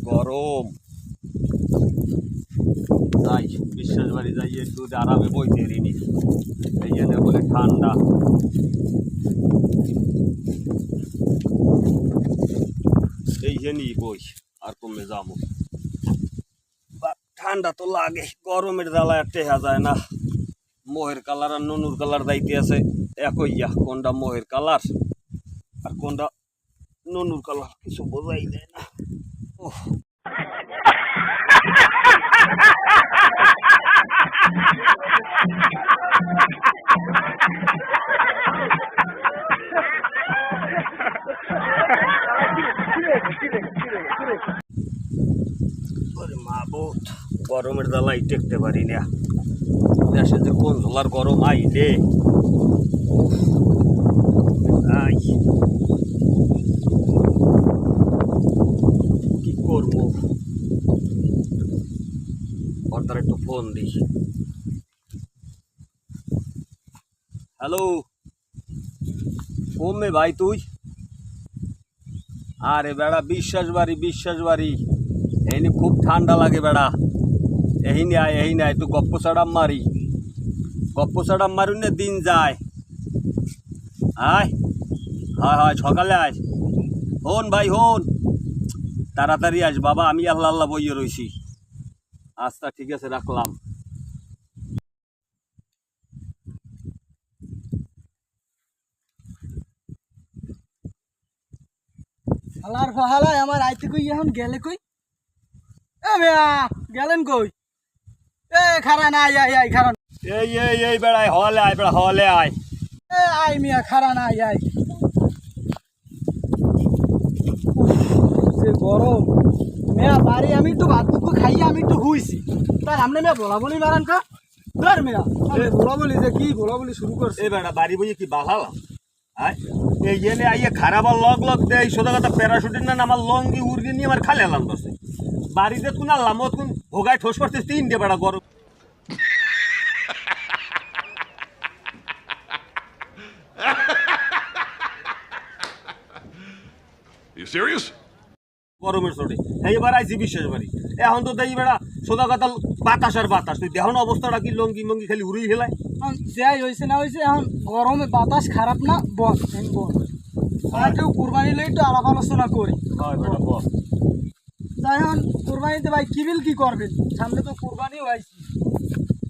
গরম। যাই বিশ্বাস বাড়ি যাই একটু আরামে বইতে রিনি, এই জন্য বলে ঠান্ডা। এই জন্যই বই আর কমে যাবো, ঠান্ডা তো লাগে, গরমের জ্বালায় আর টেহা যায় না। মোহের কালার আর নুনুর কালার যাইতে আছে একইয়া, কোনটা মোহের কালার আর কোনটা নুনুর কালার কিছু বোঝাই যায় না। ওহ মাবুত, গরমের জ্বালাই টেকতে পারি না। দেশে যে কোন ঝোলার গরম আইলে কি করবো, অর্থাৎ একটু ফোন দিই। হ্যালো কমে ভাই তুই? আরে বেড়া বিশ্বাস বাড়ি এইনি খুব ঠান্ডা লাগে বেড়া, এই নাই তুই গপ্প সাড়াম মারুন না, দিন যায়। আয় হয় হয় সকালে আয়, হন ভাই হন, তাড়াতাড়ি আস বাবা, আমি আল্লাহ আল্লাহ বইয়ে রয়েছি। আচ্ছা ঠিক আছে রাখলাম। হালার ফাহালায় আমার আইতে কই এখন গেলে কই? এ মিয়া গেলেন কই? এ খারা না আই খারা। এই বেড়ায় হলে আয়, বেড়া হলে আয়। এ আই মিয়া খারা না আই। সে গরম মিয়া, বাড়ি আমি একটু ভাতটুকু খাইয়ে আমি একটু হুইছি, তার সামনে মিয়া বলা বলি মারান কা ধর মিয়া, বলা বলি যে কি বলা বলি শুরু করছে। এই বেড়া বাড়ি বইয়ে কি বাহালাম? এই জেনে আইয়ে খারাপ লগ দেয় সোজা কথা, প্যারাশুটের না আমার লঙ্গি উর্গি নিয়ে আমার খালে আলাম বসে বাড়িতে কোন আল্লাম কোন ভোগায় ঠোস করতে তিনটে বেড়া গরম। You serious? গরমের চোটে এইবার আইছি বিশ্বাস বাড়ি, এখন তো দেই বেড়া সোজা কথা বাতাস আর বাতাস, তুই দেখো না অবস্থাটা কি, লঙ্গি মঙ্গি খালি উড়েই হেলায়। যাই হয়েছে না হয়েছে, এখন গরমে বাতাস খারাপ না বস আর কেউ কুরবানি লই একটু আলাপ আলোচনা করি। তাই এখন কুরবানিতে ভাই কিবিল কি করবেন, সামনে তো কুরবানিও আইছি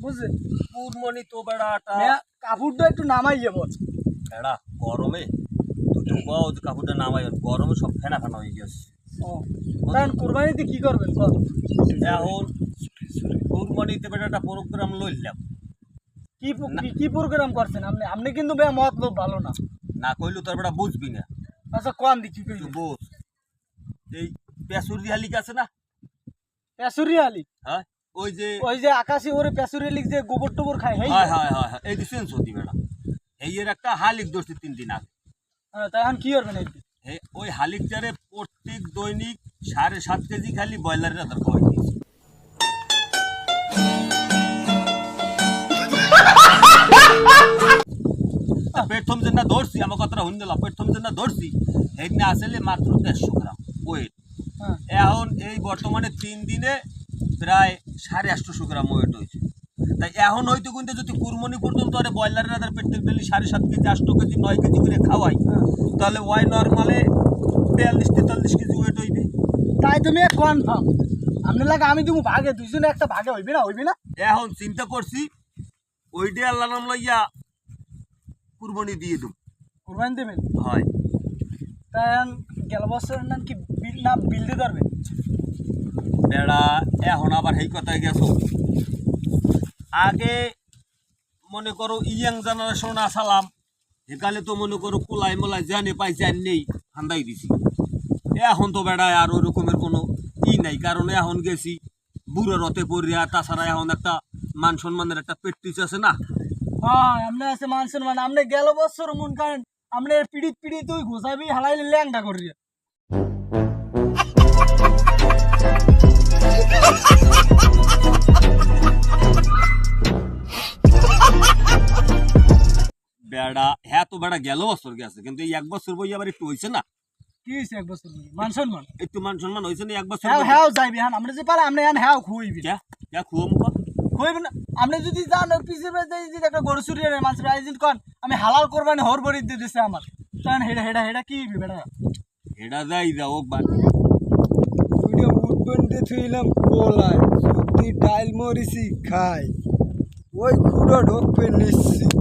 বুঝলেন। কুরবানি তো বেড়াটা কাপড়টা একটু নামাইয়ে বল বেড়া গরমে, তুই তো বাও কাপড়টা নামাই, গরমে সব ফেনা হয়ে গেছে। কারণ কুরবানিতে কি করবেন বল? এখন কুরবানিতে বেড়াটা প্রোগ্রাম লইলাম। কি প্রোগ্রাম করছেন আপনি? আপনি কিন্তু মতলব ভালো না, না কইলে তোর বেটা বুঝবি না। আচ্ছা কোন দিকে কইলি বুঝ, এই পেশুরি হালিক আছে না, পেশুরি আলি, হ্যাঁ ওই যে আকাশে ওরে পেশুরি আলি যে গোবর টোবর খায়, হ্যাঁ এই দিছেন সত্যি বেড়া, এই এর একটা হালিক দোষী 3 দিন আগে। তাই এখন কি করবেন? এই ওই হালিকটারে প্রত্যেক দৈনিক 7.5 কেজি খালি ব্রয়লারের আদার খাওয়াই দিয়েছে। পেটথম যে না ধরছি, আমার কথাটা শুনে দিলাম, পেটথম যে না ধরছি সেইদিনে আসলে মাত্র 150 গ্রাম ওয়েট। এখন এই বর্তমানে 3 দিনে প্রায় 850 গ্রাম ওয়েট হয়েছে। তাই এখন হয়তো কিন্তু যদি কুরবানি পর্যন্ত আরে ব্রয়লারের আদার প্রত্যেক ডেলি 7.5 কেজি 8 কেজি 9 কেজি করে খাওয়াই, তাহলে ওয়াই নর্মালে 42-43 কেজি ওয়েট হইবে। তাই তুমি কনফার্ম আপনি লাগে আমি তুমি ভাগে দুইজনে একটা ভাগে হইবে না? এখন চিন্তা করছি ওইটা আল্লাহ নাম লইয়া কুরবানি দিয়ে দেব। কুরবানি দেবেন? হয়। তাই গেল বছর নাম কি বিল দিয়ে ধরবে বেড়া, এখন আবার সেই কথায় গেছো। আগে মনে করো ইয়াং জেনারেশন আসালাম, সেকালে তো মনে করো কোলাই মোলাই জানে পাই জান নেই হান্দাই দিছি। এখন তো বেড়ায় আর ওই রকমের কোনো নাই, কারণ এখন গেছি বুড়ো রথে পড়িয়া, তাছাড়া এখন একটা মান সম্মানের একটা প্র্যাকটিস আছে না। হ্যাঁ আপনি আছে মান সম্মান, আপনি গেল বছর মন করেন আপনি পিড়িত ওই ঘুষাবি হালাইলে ল্যাংটা করিয়া। বেড়া হ্যাঁ তো বেড়া গেল বছর গেছে, কিন্তু এই 1 বছর বই আবার একটু হয়েছে না। কি হইছে এক বছর মান সম্মান একটু মান সম্মান হইছে না এক বছর হ্যাঁ হ্যাঁ যাইবি হ্যাঁ আমরা যে পালা আমরা হ্যাঁ হ্যাঁ খুইবি যা খুয়া মুখা খুইবি না আপনি যদি জান পিছে যদি একটা গরু চুরি রে মানুষ আয়োজন করেন আমি হালাল কোরবানি হর বড়ি দিয়ে দিছে আমার তখন হেডা হেডা হেডা কি হইবি বেটা এটা যাই যাও বাদ ভিডিও উঠবেন দেখলাম কোলায় সত্যি ডাইল মরিছি খাই ওই খুঁড়ো ঢোকবে নিশ্চিত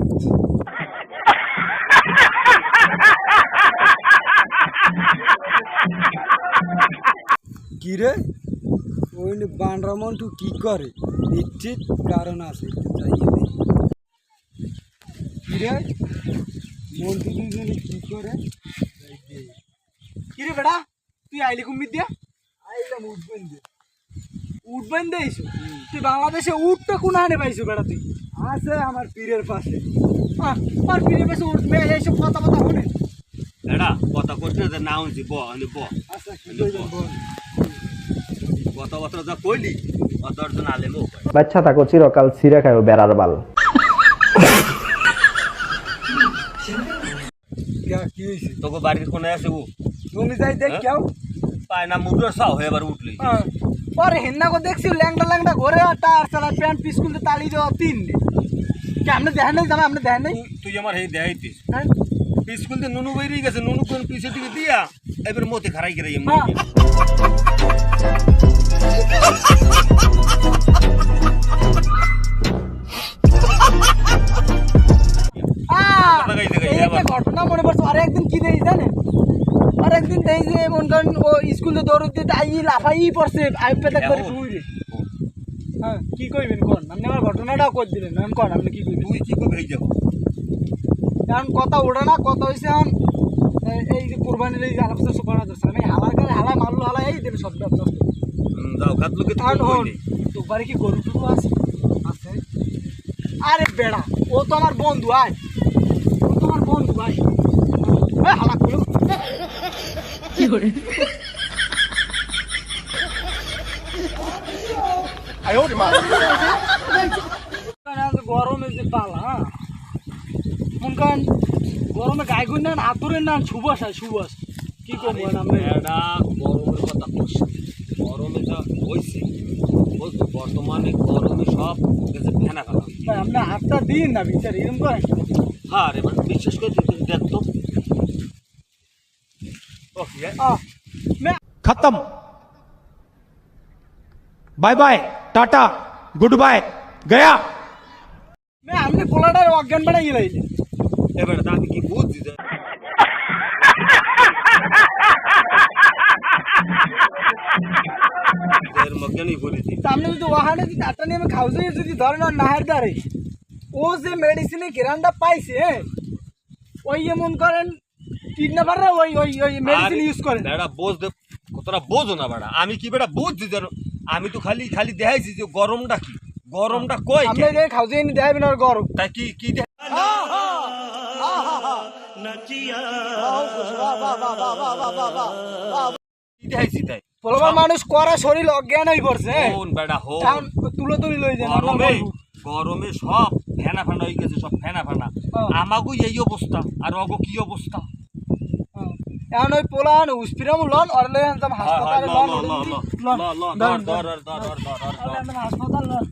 কিরে ওই বানরামন্টু কি করে নিশ্চিত কারণ আছে কিরে মন্টু দুজনে কি করে কি রে বেটা তুই আইলি কুম্বির দিয়া আইলাম উঠবেন দে উঠবেন দেইছো তুই বাংলাদেশে উঠতে কোন হানে পাইছো বেটা তুই আছে আমার পীরের পাশে আর ফিরে পেছে উঠবে এইসব কথা কথা শুনে এটা কথা কইছ না যে না হইছি ব আনি ব আচ্ছা কি কইবেন বল কথাবার্তা যা কইলি অদর্জন আলেমও বাচ্চা থাকো চিরকাল ছিঁড়ে খায় বেড়ার বাল কি হয়েছে তোকে বাড়ির কোনে আছে ও তুমি যাই দেখ কেউ পায় না মুদ্রা সাও হয়ে এবার উঠলি পরে হেন্না কো দেখছি ল্যাংটা ল্যাংটা ঘরে আর টায়ার চালা প্যান্ট পিসকুলতে তালি দেওয়া তিন কি আপনি দেখেন নাই জানা আপনি দেখেন নাই তুই আমার এই দেখাইতিস হ্যাঁ স্কুল থেকে নুনু বেরিয়ে গেছে নুনু কোন পিছে দিকে দিয়া এবার মতে খারাই গেলে হ্যাঁ। এই একটা ঘটনা মনে পড়ছে আর একদিন কি দেই জানেন আর একদিন দেই যে মন করেন ও স্কুলে দৌড় দিতে আই লাফাই পড়ছে আই পেটা করে ঘুরে হ্যাঁ কি কইবেন কোন আপনি আমার ঘটনাটাও কই দিলেন আমি কোন আপনি কি কইবেন তুই কি করে হয়ে যাবো এখন কথা ওড়ে না কথা হইছে এখন এই যে কুরবানির এই আলোচনা করা যাচ্ছে আমি হালা করে হালা মারলো হালা এই দেবে শব্দ আপনার যাও খাত লোকে কারণ হন তো বাড়ি কি গরু টুকু আছে আছে আরে বেড়া ও তো আমার বন্ধু আয় ও তো আমার বন্ধু আয় হালা করো কি করে আয় ওরে মা গরমে যে পালা হ্যাঁ মন কারণ গরমে গায়ে গুন নেন আতুরের নেন সুবাস হয় সুবাস কি করবো আমরা এটা গরমের কথা বলছি গরমে যা হয়েছে বলতো বর্তমানে গরমে সব গেছে ফেনা ফেলা ভাই আপনি হাতটা দিন না বিচার এরকম করেন হ্যাঁ রে মানে বিশেষ করে তুই দেখতো खत्म bye bye tata goodbye गया আপনি পোলাটার অজ্ঞান বানাই গেলাইলে এবার আমি কি বুঝছি যে এর মধ্যে নেই বলেছি সামনে যদি ওখানে যদি আটটা নিয়ে আমি খাউজে যদি ধরেন আর নাহের দ্বারে ও যে মেডিসিনে গেরানটা পাইছে ওই এমন করেন কিডন্যাপাররা ওই ওই ওই মেডিসিন ইউজ করে বেড়া বোঝ দে কতটা বোঝো না বেড়া আমি কি বেড়া বুঝছি জানো আমি তো খালি খালি দেখাইছি যে গরমটা কি গরমটা কই আপনি যে খাউজে এনে দেখাবেন আর গরম তাই কি কি দেখাইছি তাই বলবার মানুষ করা শরীর অজ্ঞান হয়ে পড়ছে কোন বেড়া হো তুলো তুলি লই দেন গরমে গরমে সব ফেনা ফানা হয়ে গেছে সব ফেনা ফানা আমাগো এই অবস্থা আর অগো কি অবস্থা এখন ওই পোলান উসপিরাম লন আর লই আনতাম হাসপাতালে লন হাসপাতাল লন